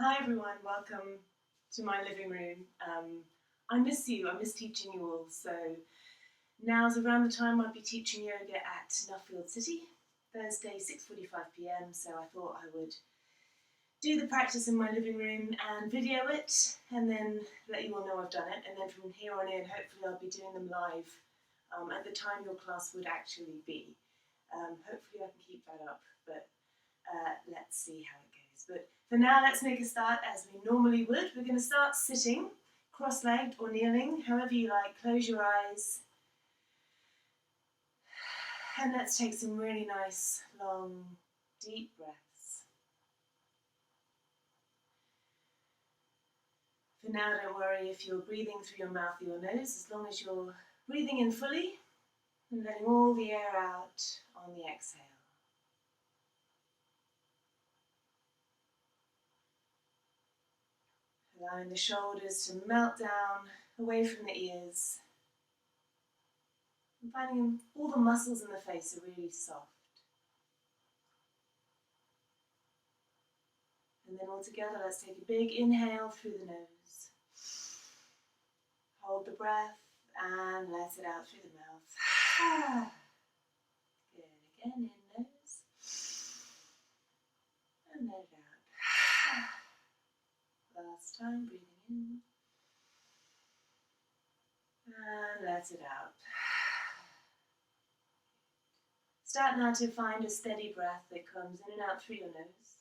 Hi everyone, welcome to my living room. I miss you, I miss teaching you all. So now's around the time I'd be teaching yoga at Nuffield City, Thursday 6:45 p.m. So I thought I would do the practice in my living room and video it and then let you all know I've done it. And then from here on in, hopefully I'll be doing them live at the time your class would actually be. Hopefully I can keep that up, but let's see how it goes. But for now, let's make a start as we normally would. We're going to start sitting, cross-legged or kneeling, however you like. Close your eyes. And let's take some really nice, long, deep breaths. For now, don't worry if you're breathing through your mouth or your nose, as long as you're breathing in fully and letting all the air out on the exhale. Allowing the shoulders to melt down away from the ears. And finding all the muscles in the face are really soft. And then all together, let's take a big inhale through the nose. Hold the breath and let it out through the mouth. Good. Again, in nose. And let it out. Last time, breathing in. And let it out. Start now to find a steady breath that comes in and out through your nose.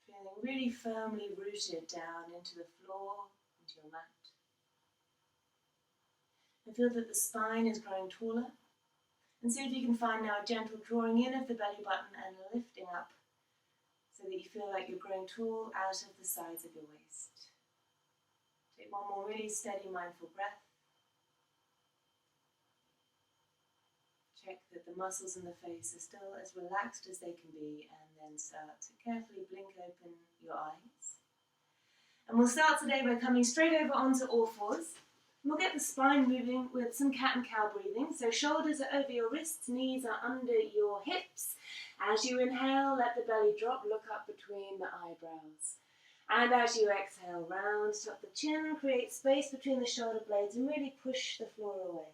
Feeling really firmly rooted down into the floor, into your mat. And feel that the spine is growing taller. And see if you can find now a gentle drawing in of the belly button and lifting up so that you feel like you're growing tall out of the sides of your waist. Take one more really steady, mindful breath. Check that the muscles in the face are still as relaxed as they can be, and then start to carefully blink open your eyes. And we'll start today by coming straight over onto all fours. We'll get the spine moving with some cat and cow breathing. So shoulders are over your wrists, knees are under your hips. As you inhale, let the belly drop, look up between the eyebrows. And as you exhale, round, tuck the chin, create space between the shoulder blades and really push the floor away.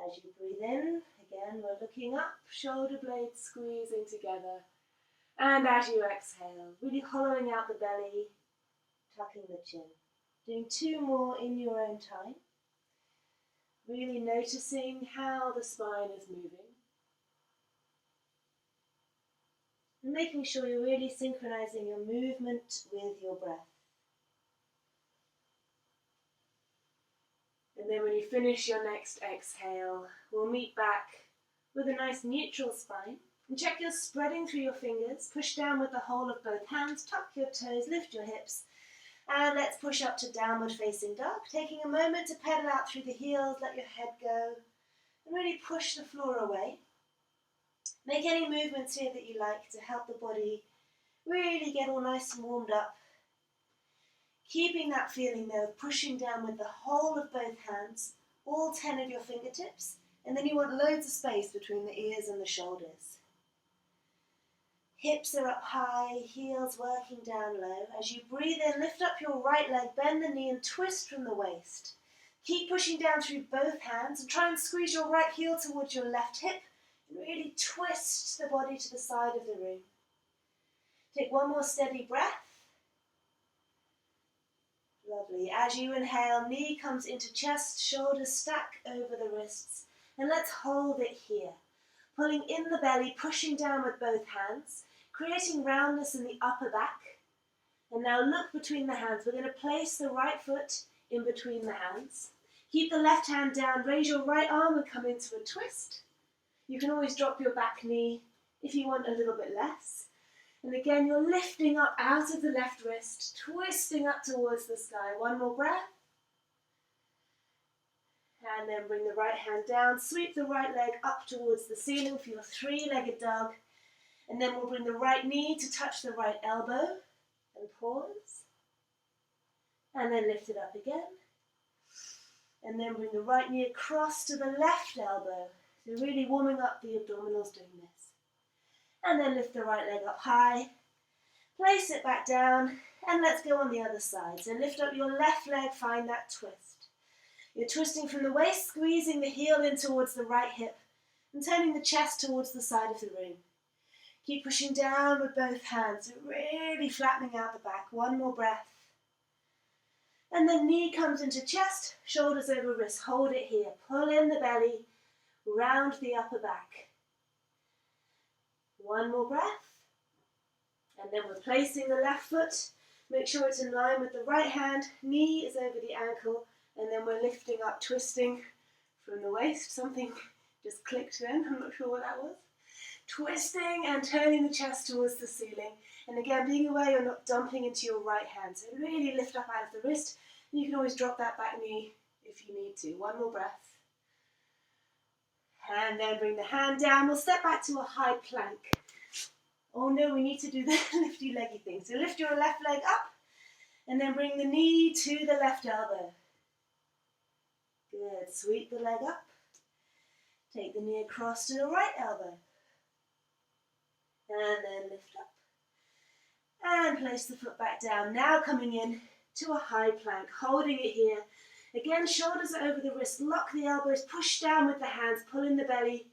As you breathe in, again, we're looking up, shoulder blades squeezing together. And as you exhale, really hollowing out the belly, tucking the chin. Doing two more in your own time. Really noticing how the spine is moving. And making sure you're really synchronizing your movement with your breath. And then when you finish your next exhale, we'll meet back with a nice neutral spine. And check you're spreading through your fingers. Push down with the whole of both hands. Tuck your toes, lift your hips. And let's push up to downward facing dog, taking a moment to pedal out through the heels, let your head go, and really push the floor away. Make any movements here that you like to help the body really get all nice and warmed up. Keeping that feeling though of pushing down with the whole of both hands, all 10 of your fingertips, and then you want loads of space between the ears and the shoulders. Hips are up high, heels working down low. As you breathe in, lift up your right leg, bend the knee and twist from the waist. Keep pushing down through both hands and try and squeeze your right heel towards your left hip and really twist the body to the side of the room. Take one more steady breath. Lovely. As you inhale, knee comes into chest, shoulders stack over the wrists. And let's hold it here. Pulling in the belly, pushing down with both hands. Creating roundness in the upper back. And now look between the hands. We're going to place the right foot in between the hands. Keep the left hand down. Raise your right arm and come into a twist. You can always drop your back knee if you want a little bit less. And again, you're lifting up out of the left wrist, twisting up towards the sky. One more breath. And then bring the right hand down. Sweep the right leg up towards the ceiling for your three-legged dog. And then we'll bring the right knee to touch the right elbow and pause. And then lift it up again. And then bring the right knee across to the left elbow. So really warming up the abdominals doing this. And then lift the right leg up high. Place it back down, and let's go on the other side. So lift up your left leg, find that twist. You're twisting from the waist, squeezing the heel in towards the right hip, and turning the chest towards the side of the room. Keep pushing down with both hands, really flattening out the back. One more breath. And then knee comes into chest, shoulders over wrist. Hold it here. Pull in the belly, round the upper back. One more breath. And then we're placing the left foot. Make sure it's in line with the right hand. Knee is over the ankle. And then we're lifting up, twisting from the waist. Something just clicked then. I'm not sure what that was. Twisting and turning the chest towards the ceiling. And again, being aware you're not dumping into your right hand. So really lift up out of the wrist. And you can always drop that back knee if you need to. One more breath. And then bring the hand down. We'll step back to a high plank. Oh no, we need to do the lifty leggy thing. So lift your left leg up and then bring the knee to the left elbow. Good. Sweep the leg up. Take the knee across to the right elbow. And then lift up. And place the foot back down. Now coming in to a high plank, holding it here. Again, shoulders are over the wrist. Lock the elbows, push down with the hands, pull in the belly,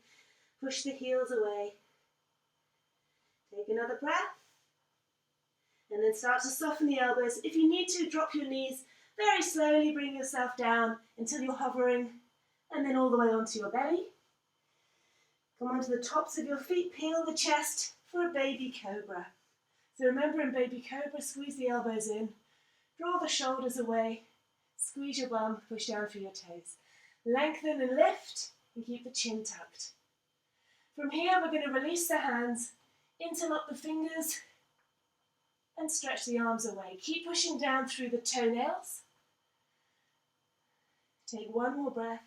push the heels away. Take another breath. And then start to soften the elbows. If you need to, drop your knees very slowly, bring yourself down until you're hovering, and then all the way onto your belly. Come onto the tops of your feet, peel the chest for a baby cobra. So remember, in baby cobra, squeeze the elbows in, draw the shoulders away, squeeze your bum, push down through your toes. Lengthen and lift, and keep the chin tucked. From here, we're going to release the hands, interlock the fingers, and stretch the arms away. Keep pushing down through the toenails. Take one more breath.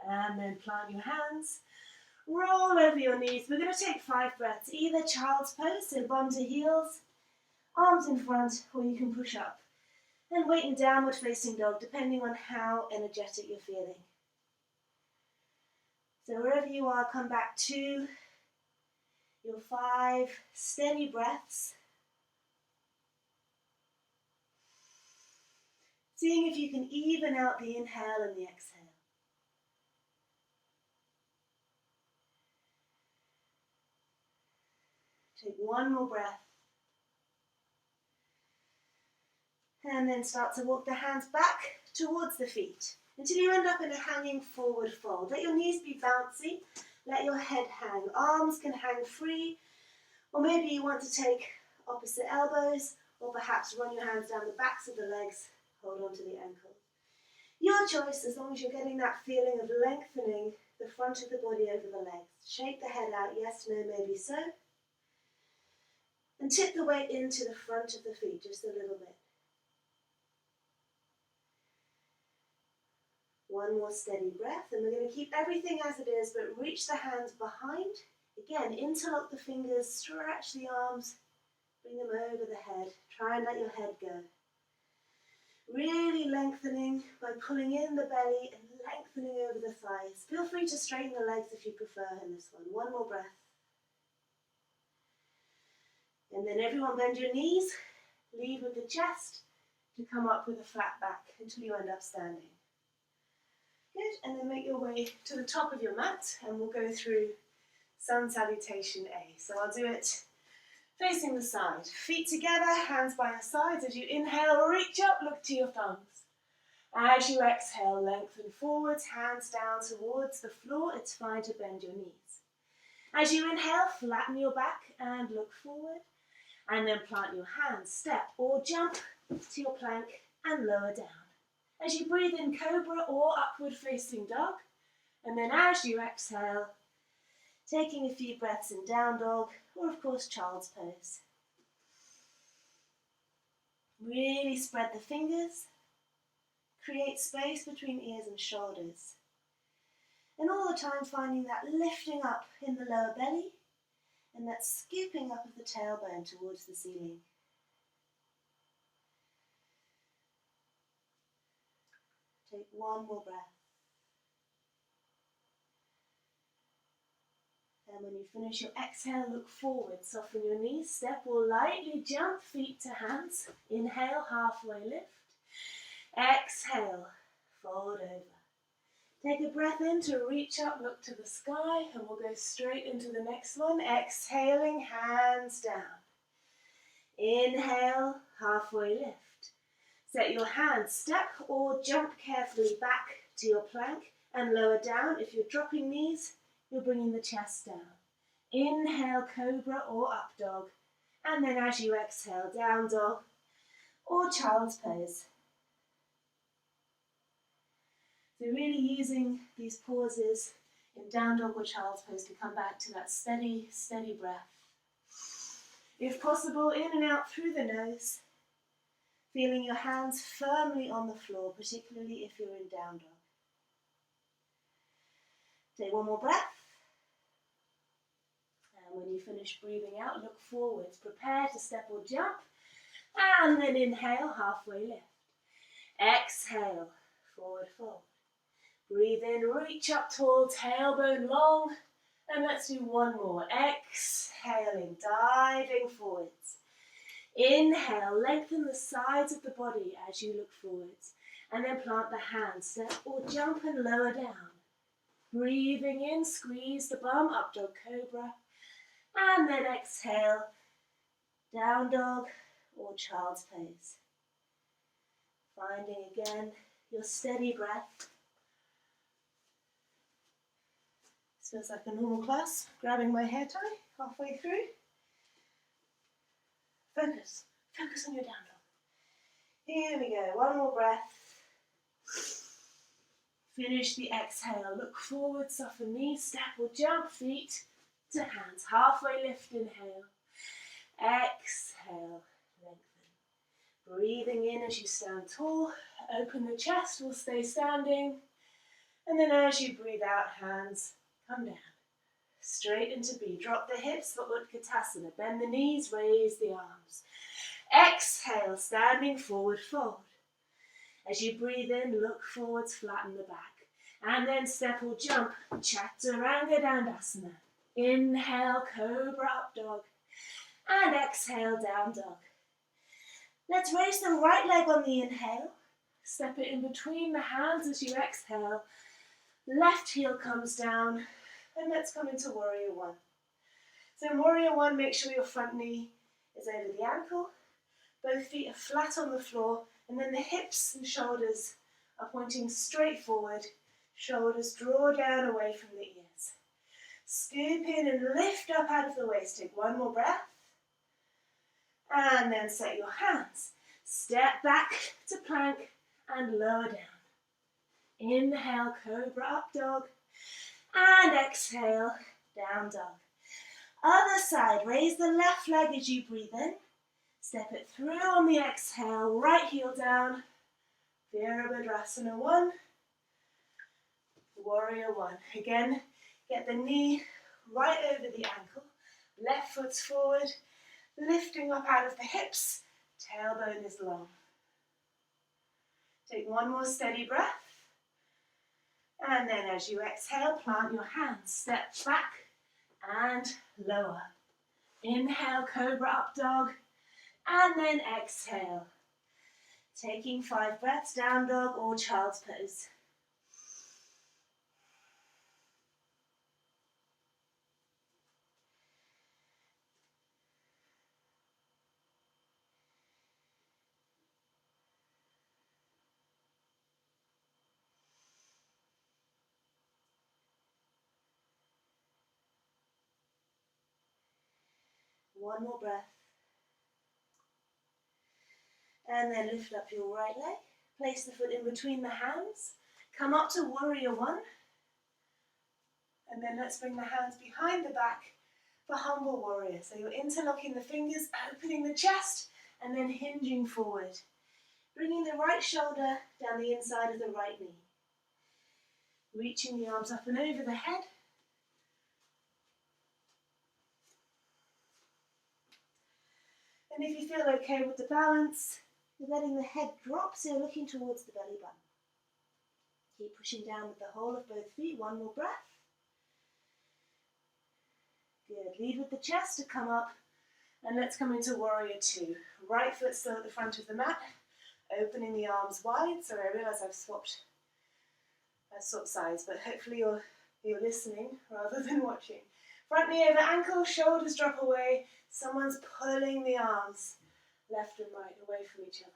And then plant your hands. Roll over your knees. We're going to take 5 breaths. Either child's pose, so bum to heels, arms in front, or you can push up. And wait in downward facing dog, depending on how energetic you're feeling. So wherever you are, come back to your 5 steady breaths. Seeing if you can even out the inhale and the exhale. Take one more breath. And then start to walk the hands back towards the feet until you end up in a hanging forward fold. Let your knees be bouncy. Let your head hang. Arms can hang free. Or maybe you want to take opposite elbows, or perhaps run your hands down the backs of the legs. Hold on to the ankles. Your choice, as long as you're getting that feeling of lengthening the front of the body over the legs. Shake the head out. Yes, no, maybe so. And tip the weight into the front of the feet just a little bit. One more steady breath, and we're going to keep everything as it is, but reach the hands behind. Again, interlock the fingers, stretch the arms, bring them over the head. Try and let your head go. Really lengthening by pulling in the belly and lengthening over the thighs. Feel free to straighten the legs if you prefer in this one. One more breath. And then everyone bend your knees, lead with the chest to come up with a flat back until you end up standing. Good, and then make your way to the top of your mat and we'll go through Sun Salutation A. So I'll do it facing the side. Feet together, hands by your sides. As you inhale, reach up, look to your thumbs. As you exhale, lengthen forwards, hands down towards the floor. It's fine to bend your knees. As you inhale, flatten your back and look forward. And then plant your hands, step or jump to your plank and lower down. As you breathe in, cobra or upward facing dog. And then as you exhale, taking a few breaths in down dog or of course child's pose. Really spread the fingers. Create space between ears and shoulders. And all the time finding that lifting up in the lower belly and that scooping up of the tailbone towards the ceiling. Take one more breath. And when you finish your exhale, look forward, soften your knees, step or lightly jump, feet to hands. Inhale, halfway lift. Exhale, fold over. Take a breath in to reach up, look to the sky, and we'll go straight into the next one. Exhaling, hands down. Inhale, halfway lift. Set your hands, step or jump carefully back to your plank and lower down. If you're dropping knees, you're bringing the chest down. Inhale, cobra or up dog. And then as you exhale, down dog or child's pose. So really using these pauses in down dog or child's pose to come back to that steady, steady breath. If possible, in and out through the nose, feeling your hands firmly on the floor, particularly if you're in down dog. Take one more breath. And when you finish breathing out, look forwards. Prepare to step or jump. And then inhale, halfway lift. Exhale, forward fold. Breathe in, reach up tall, tailbone long. And let's do one more. Exhaling, diving forwards. Inhale, lengthen the sides of the body as you look forwards. And then plant the hands, step or jump and lower down. Breathing in, squeeze the bum, up dog cobra. And then exhale, down dog or child's pose. Finding again your steady breath. This feels like a normal class. Grabbing my hair tie halfway through. Focus. Focus on your down dog. Here we go. One more breath. Finish the exhale. Look forward, soften knees, step or jump, feet to hands. Halfway lift, inhale. Exhale, lengthen. Breathing in as you stand tall. Open the chest, we'll stay standing. And then as you breathe out, hands come down. Straight into B. Drop the hips for Utkatasana. Bend the knees, raise the arms. Exhale, standing forward fold. As you breathe in, look forwards, flatten the back. And then step or jump, Chaturanga Dandasana. Inhale, cobra up dog. And exhale, down dog. Let's raise the right leg on the inhale. Step it in between the hands as you exhale. Left heel comes down. And let's come into warrior one. So in warrior one, make sure your front knee is over the ankle. Both feet are flat on the floor. And then the hips and shoulders are pointing straight forward. Shoulders draw down away from the ears. Scoop in and lift up out of the waist. Take one more breath. And then set your hands. Step back to plank and lower down. Inhale, cobra up dog. And exhale, down dog. Other side, raise the left leg as you breathe in. Step it through on the exhale, right heel down. Virabhadrasana 1. Warrior 1. Again, get the knee right over the ankle. Left foot's forward, lifting up out of the hips. Tailbone is long. Take one more steady breath. And then as you exhale, plant your hands. Step back and lower. Inhale, cobra up dog. And then exhale. Taking 5 breaths, down dog or child's pose. One more breath. And then lift up your right leg. Place the foot in between the hands. Come up to warrior 1. And then let's bring the hands behind the back for humble warrior. So you're interlocking the fingers, opening the chest, and then hinging forward. Bringing the right shoulder down the inside of the right knee. Reaching the arms up and over the head. And if you feel okay with the balance, you're letting the head drop, so you're looking towards the belly button. Keep pushing down with the whole of both feet. One more breath. Good. Lead with the chest to come up. And let's come into warrior two. Right foot still at the front of the mat. Opening the arms wide. Sorry, I realise I've swapped sides, but hopefully you're listening rather than watching. Front knee over ankle, shoulders drop away. Someone's pulling the arms left and right away from each other.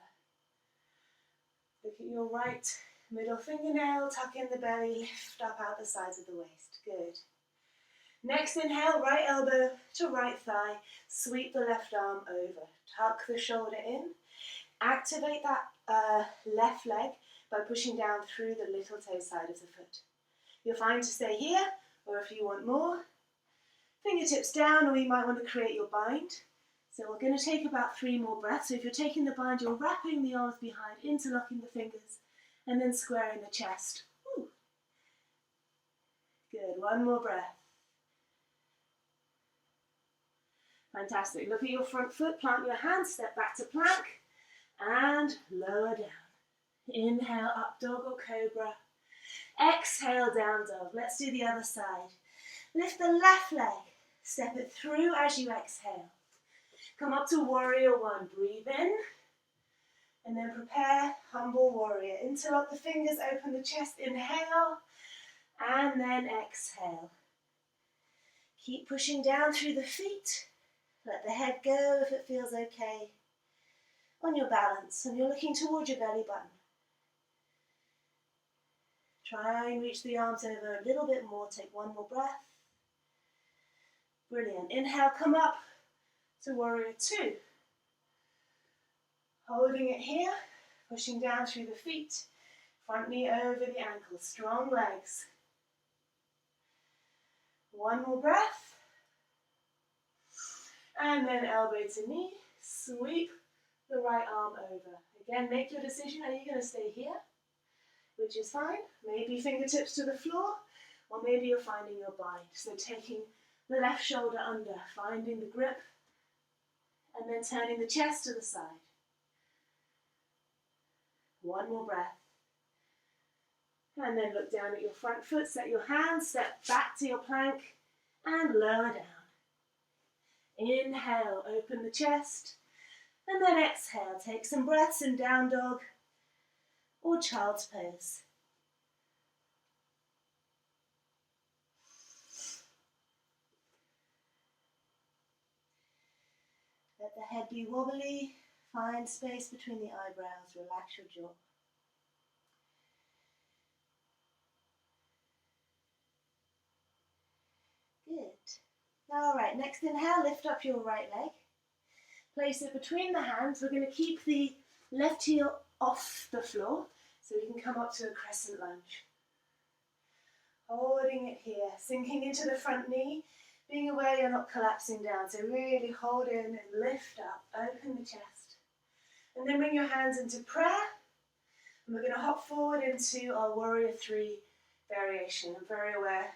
Look at your right middle fingernail, tuck in the belly, lift up out the sides of the waist. Good. Next inhale, right elbow to right thigh, sweep the left arm over. Tuck the shoulder in. Activate that left leg by pushing down through the little toe side of the foot. You're fine to stay here, or if you want more, fingertips down, or you might want to create your bind. So we're going to take about 3 more breaths. So if you're taking the bind, you're wrapping the arms behind, interlocking the fingers, and then squaring the chest. Woo. Good, 1 more breath. Fantastic. Look at your front foot, plant your hands, step back to plank, and lower down. Inhale, up dog or cobra. Exhale, down dog. Let's do the other side. Lift the left leg, step it through as you exhale. Come up to warrior one, breathe in, and then prepare humble warrior. Interlock the fingers, open the chest, inhale, and then exhale. Keep pushing down through the feet. Let the head go if it feels okay. On your balance, and you're looking towards your belly button. Try and reach the arms over a little bit more. Take 1 more breath. Brilliant. Inhale, come up to warrior two. Holding it here, pushing down through the feet. Front knee over the ankle. Strong legs. 1 more breath. And then elbow to knee. Sweep the right arm over. Again, make your decision. Are you going to stay here? Which is fine. Maybe fingertips to the floor, or maybe you're finding your bind. So taking the left shoulder under, finding the grip, and then turning the chest to the side. 1 more breath. And then look down at your front foot, set your hands, step back to your plank, and lower down. Inhale, open the chest, and then exhale. Take some breaths in down dog or child's pose. Let the head be wobbly. Find space between the eyebrows. Relax your jaw. Good. All right, next inhale, lift up your right leg. Place it between the hands. We're going to keep the left heel off the floor so we can come up to a crescent lunge. Holding it here, sinking into the front knee, being aware you're not collapsing down. So really hold in and lift up, open the chest. And then bring your hands into prayer. And we're going to hop forward into our warrior three variation. I'm very aware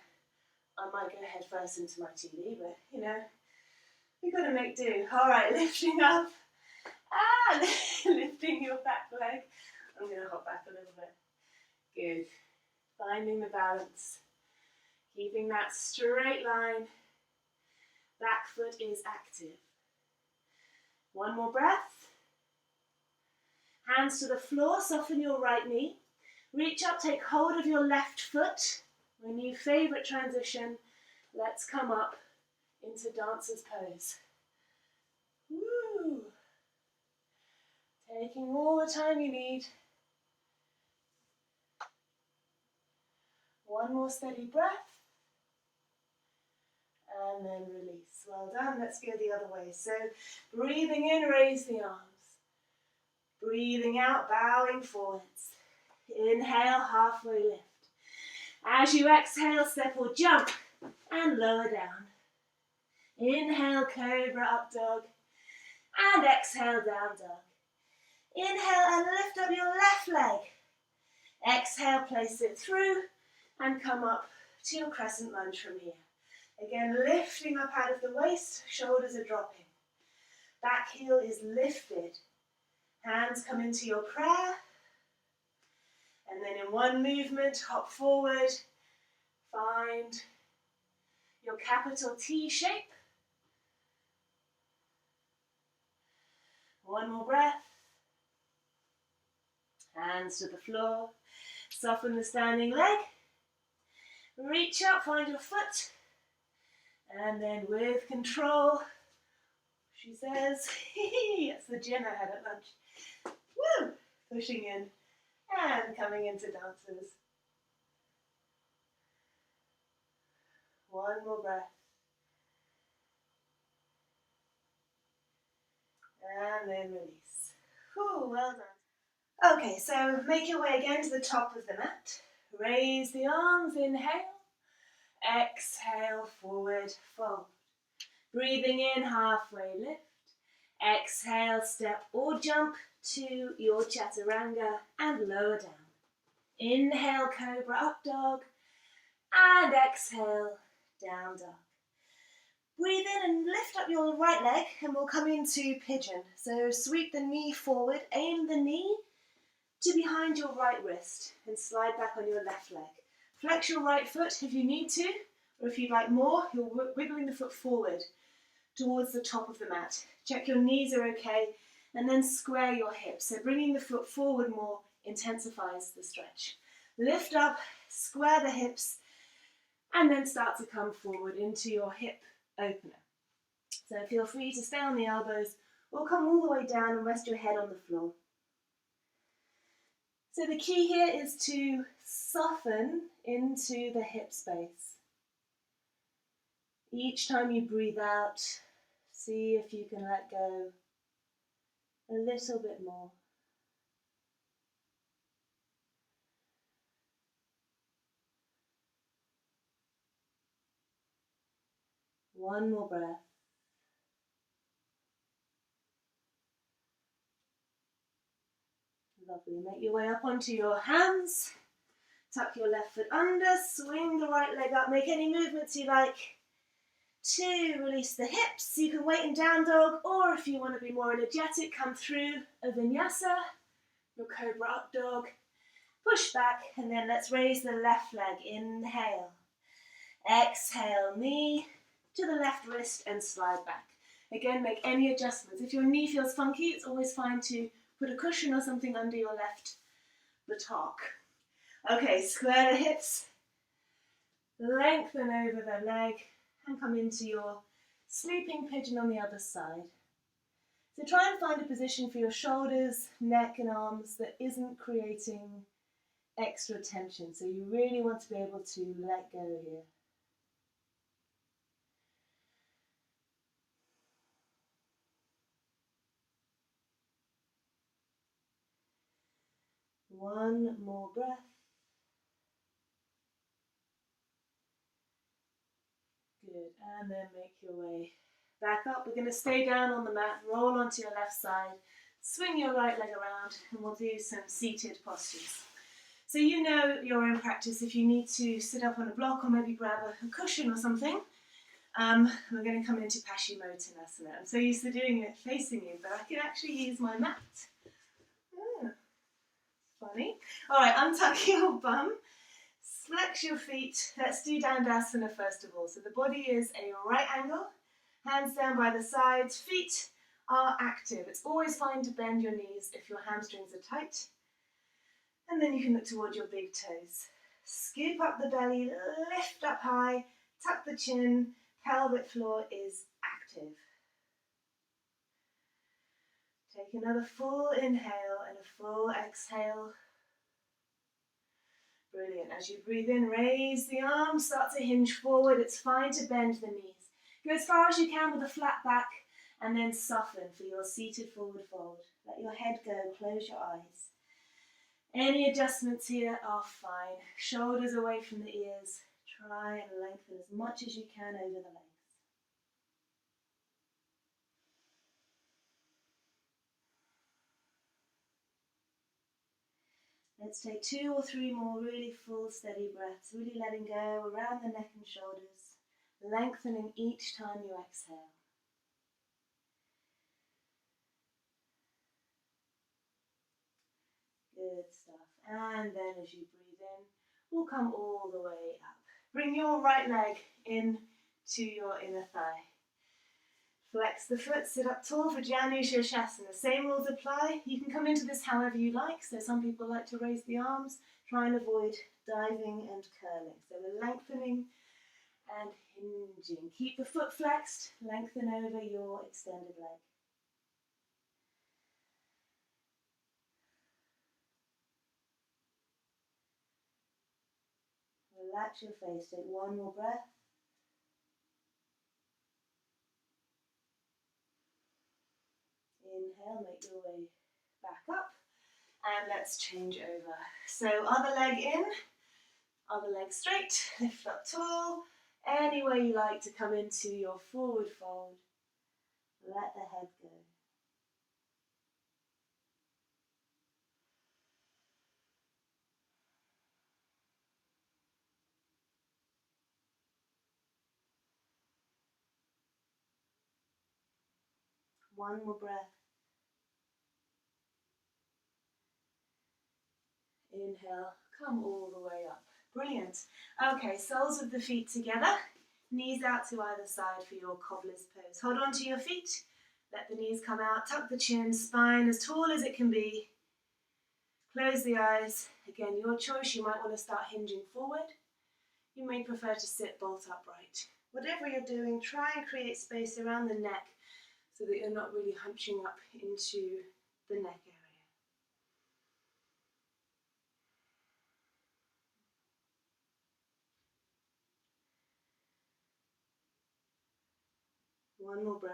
I might go head first into my TV, but you know, you've got to make do. All right, lifting up. Lifting your back leg. I'm going to hop back a little bit. Good. Finding the balance. Keeping that straight line. Back foot is active. 1 more breath. Hands to the floor, soften your right knee. Reach up, take hold of your left foot. My new favorite transition. Let's come up into dancer's pose. Woo! Taking all the time you need. 1 more steady breath. And then release. Well done. Let's go the other way. So breathing in, raise the arms. Breathing out, bowing forwards. Inhale, halfway lift. As you exhale, step or jump and lower down. Inhale, cobra, up dog. And exhale, down dog. Inhale and lift up your left leg. Exhale, place it through and come up to your crescent lunge from here. Again, lifting up out of the waist, shoulders are dropping. Back heel is lifted. Hands come into your prayer. And then in one movement, hop forward. Find your capital T shape. One more breath. Hands to the floor. Soften the standing leg. Reach up, find your foot. And then with control, she says, it's the gym I had at lunch. Woo! Pushing in and coming into dancers. One more breath. And then release. Whew, well done. Okay, so make your way again to the top of the mat. Raise the arms, inhale. Exhale, forward fold. Breathing in, halfway lift. Exhale, step or jump to your chaturanga and lower down. Inhale, cobra, up dog. And exhale, down dog. Breathe in and lift up your right leg and we'll come into pigeon. So sweep the knee forward, aim the knee to behind your right wrist and slide back on your left leg. Flex your right foot if you need to, or if you'd like more, you're wiggling the foot forward towards the top of the mat. Check your knees are okay, and then square your hips. So bringing the foot forward more intensifies the stretch. Lift up, square the hips, and then start to come forward into your hip opener. So feel free to stay on the elbows or come all the way down and rest your head on the floor. So the key here is to soften into the hip space. Each time you breathe out, see if you can let go a little bit more. One more breath. Lovely. Make your way up onto your hands. Tuck your left foot under, swing the right leg up. Make any movements you like to release the hips. You can wait in down dog, or if you want to be more energetic, come through a vinyasa, your cobra up dog. Push back, and then let's raise the left leg. Inhale. Exhale, knee to the left wrist and slide back. Again, make any adjustments. If your knee feels funky, it's always fine to put a cushion or something under your left buttock. Okay, square the hips, lengthen over the leg, and come into your sleeping pigeon on the other side. So try and find a position for your shoulders, neck and arms that isn't creating extra tension. So you really want to be able to let go here. One more breath. Good, and then make your way back up. We're going to stay down on the mat, roll onto your left side, swing your right leg around, and we'll do some seated postures. So you know your own practice, if you need to sit up on a block or maybe grab a cushion or something, we're going to come into Paschimottanasana. I'm so used to doing it facing you, but I can actually use my mat. Funny. All right, untuck your bum. Flex your feet. Let's do Dandasana first of all. So the body is a right angle, hands down by the sides, feet are active. It's always fine to bend your knees if your hamstrings are tight. And then you can look toward your big toes. Scoop up the belly, lift up high, tuck the chin, pelvic floor is active. Take another full inhale and a full exhale. Brilliant. As you breathe in, raise the arms, start to hinge forward. It's fine to bend the knees. Go as far as you can with a flat back and then soften for your seated forward fold. Let your head go, close your eyes. Any adjustments here are fine. Shoulders away from the ears. Try and lengthen as much as you can over the legs. Let's take 2 or 3 more really full, steady breaths, really letting go around the neck and shoulders, lengthening each time you exhale. Good stuff. And then as you breathe in, we'll come all the way up. Bring your right leg in to your inner thigh. Flex the foot, sit up tall for Janu Shirshasana. Same rules apply. You can come into this however you like. So some people like to raise the arms. Try and avoid diving and curling. So we're lengthening and hinging. Keep the foot flexed. Lengthen over your extended leg. Relax your face. Take one more breath. Inhale, make your way back up. And let's change over. So other leg in, other leg straight, lift up tall. Any way you like to come into your forward fold. Let the head go. One more breath. Inhale, come all the way up. Brilliant. Okay, soles of the feet together. Knees out to either side for your cobbler's pose. Hold on to your feet. Let the knees come out. Tuck the chin, spine as tall as it can be. Close the eyes. Again, your choice. You might want to start hinging forward. You may prefer to sit bolt upright. Whatever you're doing, try and create space around the neck so that you're not really hunching up into the neck area. One more breath.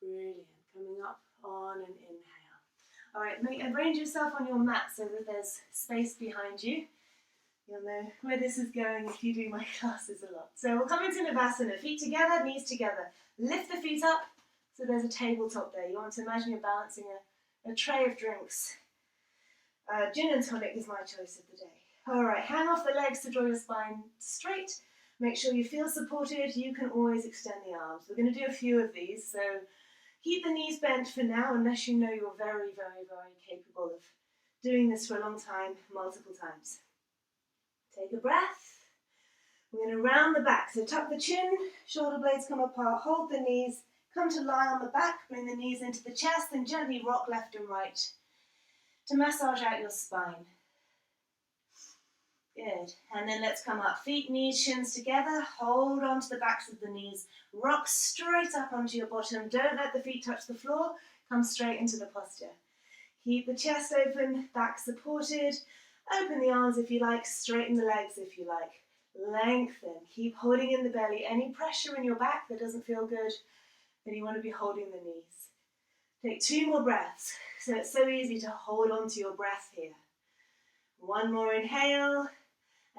Brilliant. Coming up on an inhale. All right, arrange yourself on your mat so that there's space behind you. You'll know where this is going if you do my classes a lot. So we'll come into Navasana. Feet together, knees together. Lift the feet up so there's a tabletop there. You want to imagine you're balancing a tray of drinks. Gin and tonic is my choice of the day. All right, hang off the legs to draw your spine straight. Make sure you feel supported. You can always extend the arms. We're going to do a few of these, so keep the knees bent for now unless you know you're very, very, very capable of doing this for a long time, multiple times. Take a breath. We're going to round the back. So tuck the chin, shoulder blades come apart, hold the knees, come to lie on the back, bring the knees into the chest, and gently rock left and right to massage out your spine. Good. And then let's come up. Feet, knees, shins together. Hold on to the backs of the knees. Rock straight up onto your bottom. Don't let the feet touch the floor. Come straight into the posture. Keep the chest open, back supported. Open the arms if you like. Straighten the legs if you like. Lengthen. Keep holding in the belly. Any pressure in your back that doesn't feel good, then you want to be holding the knees. Take 2 more breaths. So it's so easy to hold on to your breath here. One more inhale.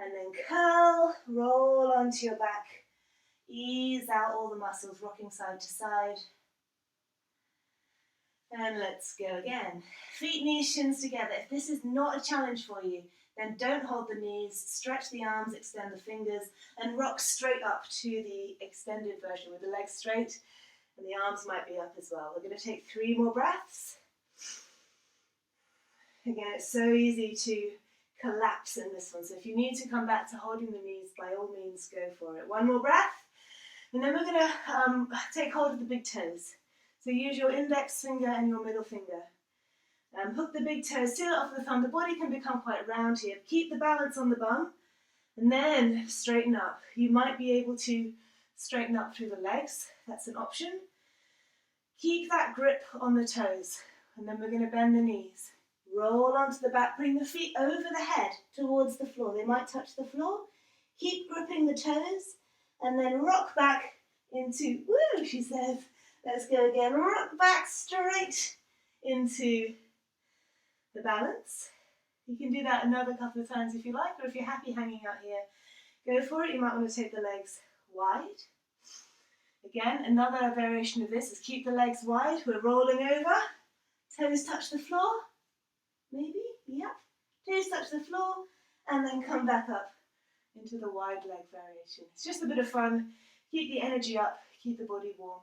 And then curl, roll onto your back. Ease out all the muscles, rocking side to side. And let's go again. Feet, knees, shins together. If this is not a challenge for you, then don't hold the knees. Stretch the arms, extend the fingers, and rock straight up to the extended version with the legs straight. And the arms might be up as well. We're going to take 3 more breaths. Again, it's so easy to collapse in this one. So if you need to come back to holding the knees, by all means, go for it. 1 more breath. And then we're going to take hold of the big toes. So use your index finger and your middle finger. Hook the big toes, seal it off the thumb. The body can become quite round here. Keep the balance on the bum. And then straighten up. You might be able to straighten up through the legs. That's an option. Keep that grip on the toes. And then we're going to bend the knees. Roll onto the back, bring the feet over the head towards the floor. They might touch the floor. Keep gripping the toes and then rock back into, woo, she says. Let's go again. Rock back straight into the balance. You can do that another couple of times if you like, or if you're happy hanging out here, go for it. You might want to take the legs wide. Again, another variation of this is keep the legs wide. We're rolling over. Toes touch the floor. Maybe, yep. Toes touch the floor and then come back up into the wide leg variation. It's just a bit of fun. Keep the energy up, keep the body warm.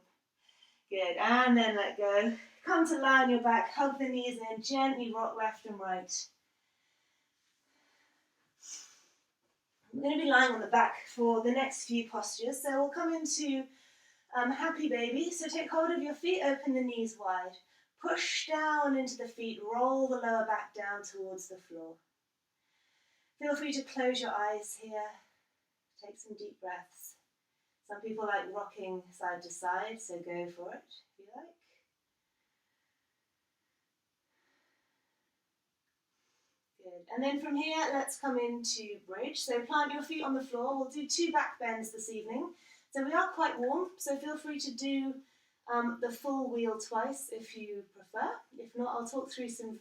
Good, and then let go. Come to lie on your back, hug the knees in, gently rock left and right. We're going to be lying on the back for the next few postures. So we'll come into happy baby. So take hold of your feet, open the knees wide. Push down into the feet, roll the lower back down towards the floor. Feel free to close your eyes here. Take some deep breaths. Some people like rocking side to side, so go for it if you like. Good. And then from here, let's come into bridge. So plant your feet on the floor. We'll do 2 back bends this evening. So we are quite warm, so feel free to do the full wheel twice if you prefer. If not, I'll talk through some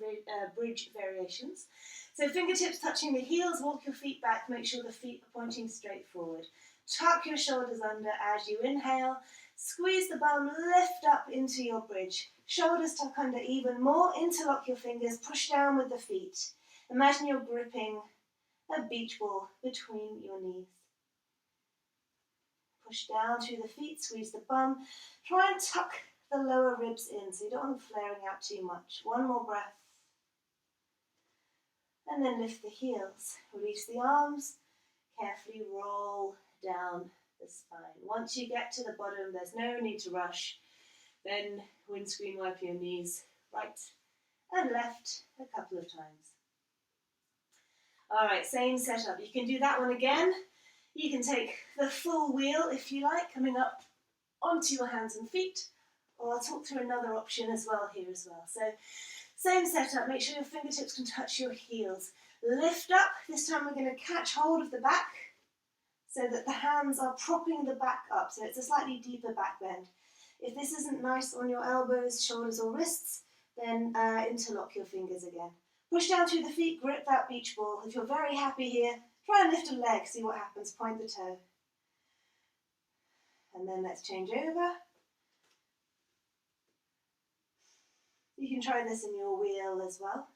bridge variations. So fingertips touching the heels, walk your feet back, make sure the feet are pointing straight forward. Tuck your shoulders under as you inhale. Squeeze the bum, lift up into your bridge. Shoulders tuck under even more, interlock your fingers, push down with the feet. Imagine you're gripping a beach ball between your knees. Push down through the feet, squeeze the bum. Try and tuck the lower ribs in so you don't want them flaring out too much. One more breath. And then lift the heels. Release the arms. Carefully roll down the spine. Once you get to the bottom, there's no need to rush. Then windscreen wipe your knees right and left a couple of times. All right, same setup. You can do that one again. You can take the full wheel, if you like, coming up onto your hands and feet, or I'll talk through another option as well here as well. So, same setup, make sure your fingertips can touch your heels. Lift up, this time we're going to catch hold of the back, so that the hands are propping the back up, so it's a slightly deeper back bend. If this isn't nice on your elbows, shoulders or wrists, then interlock your fingers again. Push down through the feet, grip that beach ball. If you're very happy here, try and lift a leg, see what happens, point the toe. And then let's change over. You can try this in your wheel as well.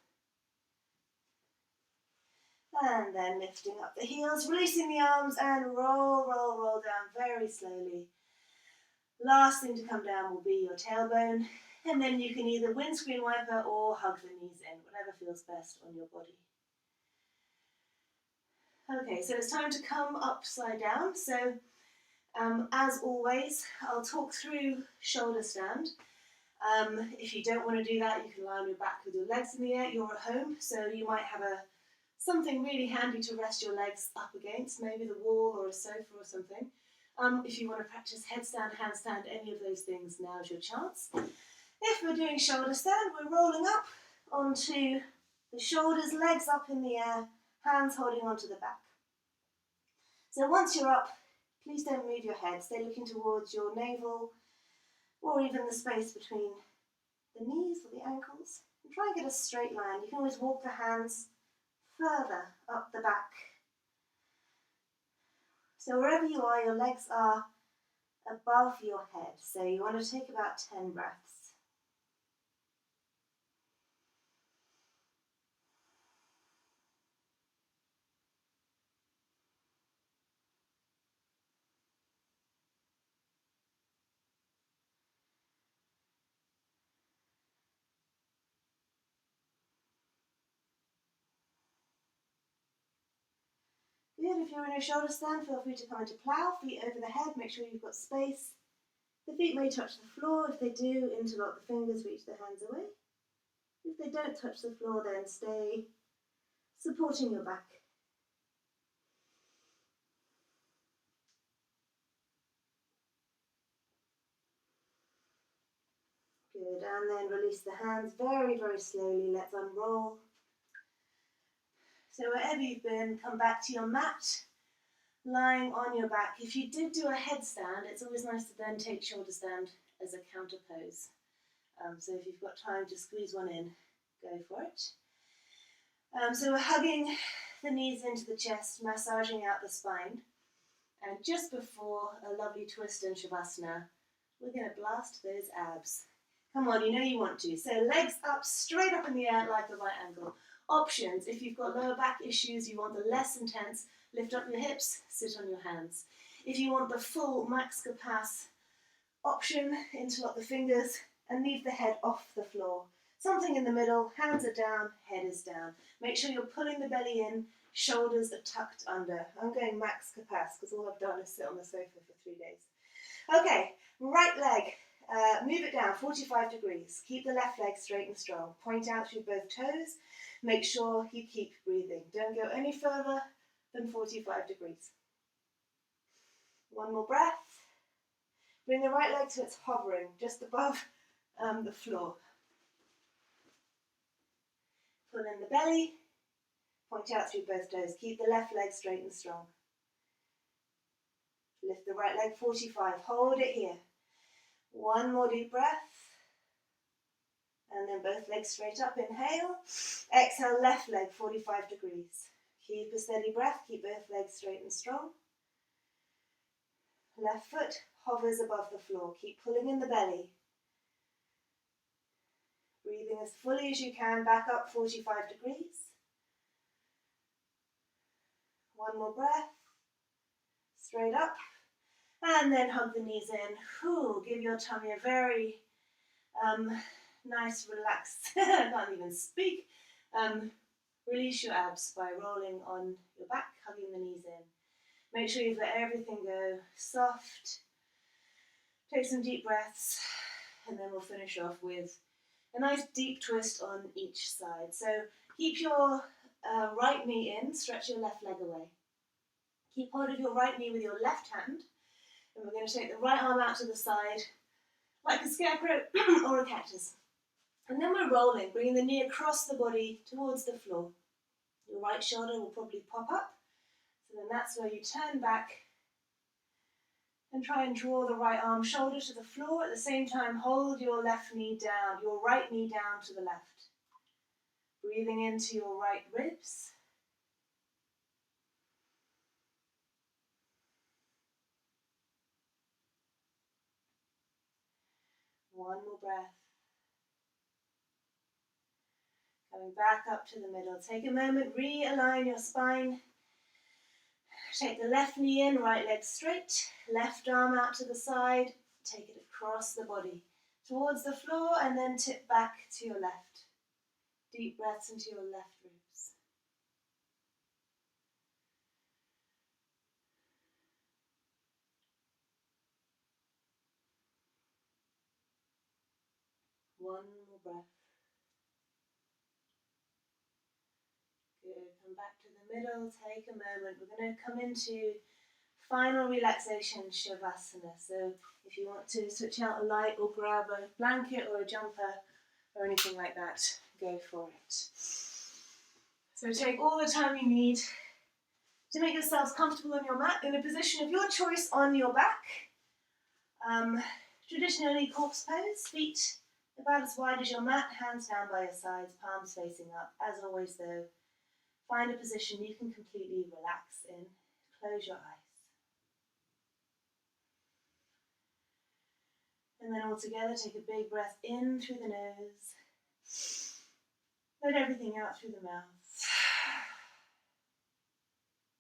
And then lifting up the heels, releasing the arms and roll, roll, roll down very slowly. Last thing to come down will be your tailbone. And then you can either windscreen wiper or hug the knees in, whatever feels best on your body. Okay, so it's time to come upside down. So as always, I'll talk through shoulder stand. If you don't want to do that, you can lie on your back with your legs in the air. You're at home, so you might have something really handy to rest your legs up against, maybe the wall or a sofa or something. If you want to practice headstand, handstand, any of those things, now's your chance. If we're doing shoulder stand, we're rolling up onto the shoulders, legs up in the air, hands holding onto the back. So once you're up, please don't move your head. Stay looking towards your navel or even the space between the knees or the ankles. And try and get a straight line. You can always walk the hands further up the back. So wherever you are, your legs are above your head. So you want to take about 10 breaths. Good, if you're in a shoulder stand, feel free to come into plow, feet over the head, make sure you've got space. The feet may touch the floor. If they do, interlock the fingers, reach the hands away. If they don't touch the floor, then stay supporting your back. Good, and then release the hands very, very slowly. Let's unroll. So wherever you've been, come back to your mat, lying on your back. If you did do a headstand, it's always nice to then take shoulder stand as a counter pose. So if you've got time to squeeze one in, go for it. So we're hugging the knees into the chest, massaging out the spine. And just before a lovely twist in Shavasana, we're going to blast those abs. Come on, you know you want to. So legs up, straight up in the air like a right angle. Options, if you've got lower back issues, you want the less intense, lift up your hips, sit on your hands. If you want the full max capas option, interlock the fingers and leave the head off the floor. Something in the middle, hands are down, head is down. Make sure you're pulling the belly in, shoulders are tucked under. I'm going max capacity because all I've done is sit on the sofa for 3 days. Okay, right leg, move it down 45 degrees. Keep the left leg straight and strong. Point out through both toes. Make sure you keep breathing. Don't go any further than 45 degrees. One more breath. Bring the right leg to its hovering, just above the floor. Pull in the belly. Point out through both toes. Keep the left leg straight and strong. Lift the right leg 45. Hold it here. One more deep breath. And then both legs straight up. Inhale. Exhale, left leg 45 degrees. Keep a steady breath. Keep both legs straight and strong. Left foot hovers above the floor. Keep pulling in the belly. Breathing as fully as you can. Back up 45 degrees. One more breath. Straight up. And then hug the knees in. Whew, give your tummy a very nice, relaxed, I can't even speak. Release your abs by rolling on your back, hugging the knees in. Make sure you've let everything go soft. Take some deep breaths, and then we'll finish off with a nice deep twist on each side. So keep your right knee in, stretch your left leg away. Keep hold of your right knee with your left hand, and we're going to take the right arm out to the side, like a scarecrow or a cactus. And then we're rolling, bringing the knee across the body towards the floor. Your right shoulder will probably pop up. So then that's where you turn back and try and draw the right arm shoulder to the floor. At the same time, hold your left knee down, your right knee down to the left. Breathing into your right ribs. One more breath. Coming back up to the middle. Take a moment, realign your spine. Take the left knee in, right leg straight, left arm out to the side, take it across the body, towards the floor, and then tip back to your left. Deep breaths into your left ribs. One more breath. Good, come back to the middle, take a moment. We're going to come into final relaxation, Shavasana. So if you want to switch out a light or grab a blanket or a jumper or anything like that, go for it. So take all the time you need to make yourselves comfortable on your mat in a position of your choice on your back. Traditionally corpse pose, feet about as wide as your mat, hands down by your sides, palms facing up. As always though, find a position you can completely relax in. Close your eyes. And then all together, take a big breath in through the nose. Let everything out through the mouth.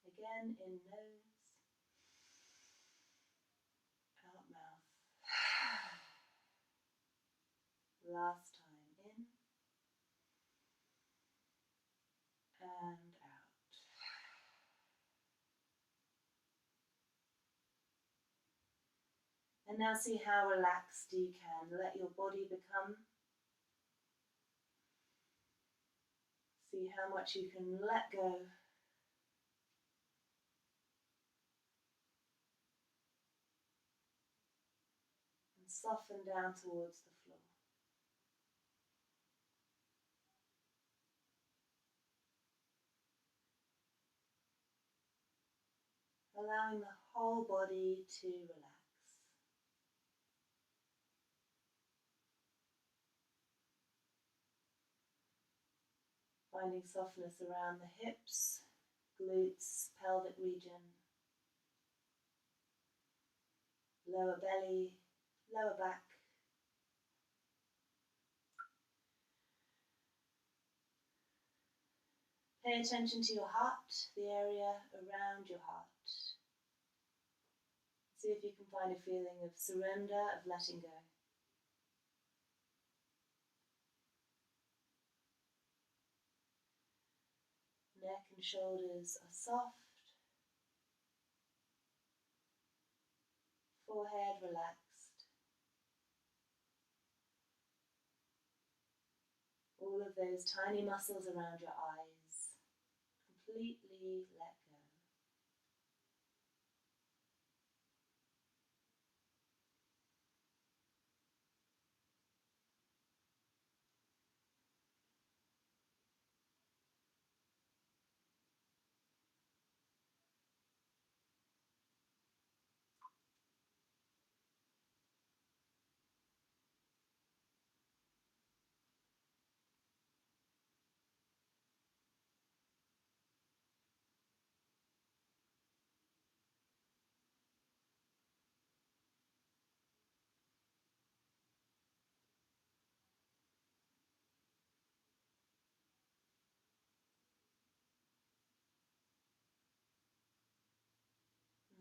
Again, in nose, out mouth. Last time, in and out. And now see how relaxed you can let your body become. See how much you can let go. And soften down towards the floor. Allowing the whole body to relax. Finding softness around the hips, glutes, pelvic region, lower belly, lower back. Pay attention to your heart, the area around your heart. See if you can find a feeling of surrender, of letting go. Neck and shoulders are soft. Forehead relaxed. All of those tiny muscles around your eyes completely let go.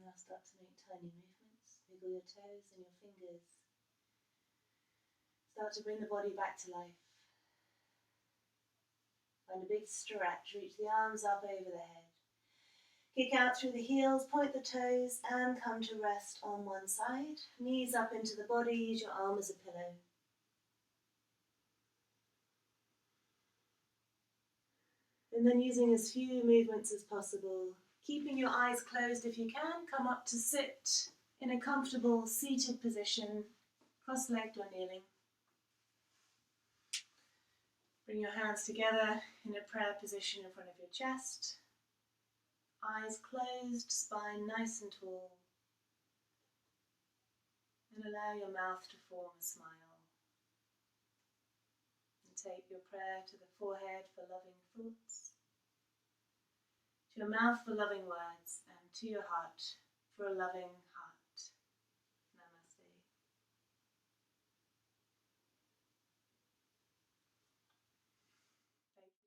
Now start to make tiny movements. Wiggle your toes and your fingers. Start to bring the body back to life. Find a big stretch. Reach the arms up over the head. Kick out through the heels, point the toes, and come to rest on one side. Knees up into the body. Use your arm as a pillow. And then using as few movements as possible, keeping your eyes closed if you can, come up to sit in a comfortable seated position, cross-legged or kneeling. Bring your hands together in a prayer position in front of your chest. Eyes closed, spine nice and tall. And allow your mouth to form a smile. And take your prayer to the forehead for loving thoughts, to your mouth for loving words, and to your heart for a loving heart.